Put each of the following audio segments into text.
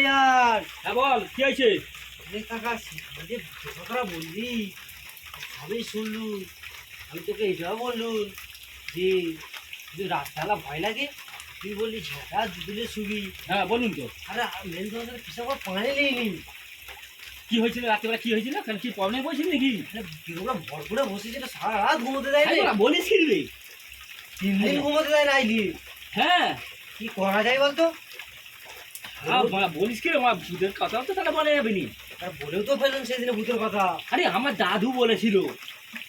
यार। হ্যাঁ বল কি হয়েছে? अरे काका যে কথাটা বললি আমি শুনলু, আমি তোকে এটাও বললু যে যদি রাস্তালা ভয় লাগে তুই বললি ঝাঁটা দিলে শুবি। হ্যাঁ বলুন তো আরে মেন তো কিসব পানি নেই। কি হয়েছিল রাত্রিবেলা, কি হয়েছিল? কেন কি প্রবলেম হয়েছিল নাকি? কিরকম ভরপুরে বসেছিল, সারা রাত ঘুমোতে দেয় না। বলিস কি রে? 3 দিন ঘুমোতে দেয় না আইলি। হ্যাঁ কি করা যায় বলতো? বলিস কি রে? আমার ভূতের কথা তো তাহলে বলা যাবে নি। আর বলেও তো ফেলুন সেদিনে ভূতের কথা। আরে আমার দাদু বলেছিল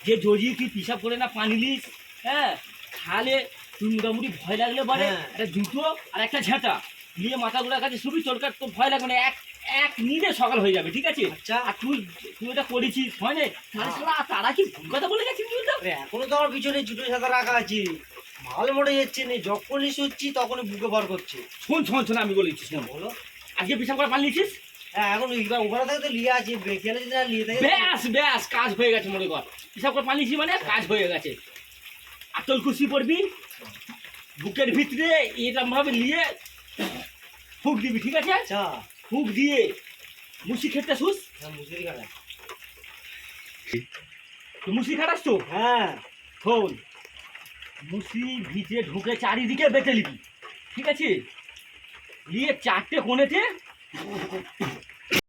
যে যদি তুই পিসাব করে না পানি নিস, হ্যাঁ তাহলে তুই মোটামুটি ভয় লাগলে বলে একটা জুতো আর একটা ঝাঁটা নিয়ে মাথা গোড়ার কাছে শুবি, তোর কাছে তোর ভয় লাগবে না, এক নিলে সকাল হয়ে যাবে, ঠিক আছে? আচ্ছা আর তুই এটা করেছিস হয় না? তারা কি ভুল কথা বলে গেছিস তুই তো? এখনো তো আমার পিছনে জুতো সাদা রাখা আছে, মাল মরে যাচ্ছে না, যখনই শুচ্ছি তখনই বুকে ভর করছে। শোন আমি বলেছিস না, বলো আজকে পিসাব করে পানি নিয়েছিস? হ্যাঁ এখন ওখানে থাকে তো লিয়ে আছে, বেকেলে যদি না লিয়ে থাকে। ব্যাস কাজ হয়ে গেছে, মনে কর পিসাব করে পানি নিয়েছিস মানে কাজ হয়ে গেছে। আতল খুশি পড়বি, বুকের ভিতরে এরকম ভাবে নিয়ে ফুক দিবি, ঠিক আছে? আচ্ছা ফুক দিয়ে মুসি খেতে শুস। হ্যাঁ মুসুরি কাটা। তো মুসি খাটাস তো? হ্যাঁ শোন, মুসি ভিজে ঢুকে চারিদিকে বেঁচে নিবি, ঠিক আছে? নিয়ে 4টে কোণেতে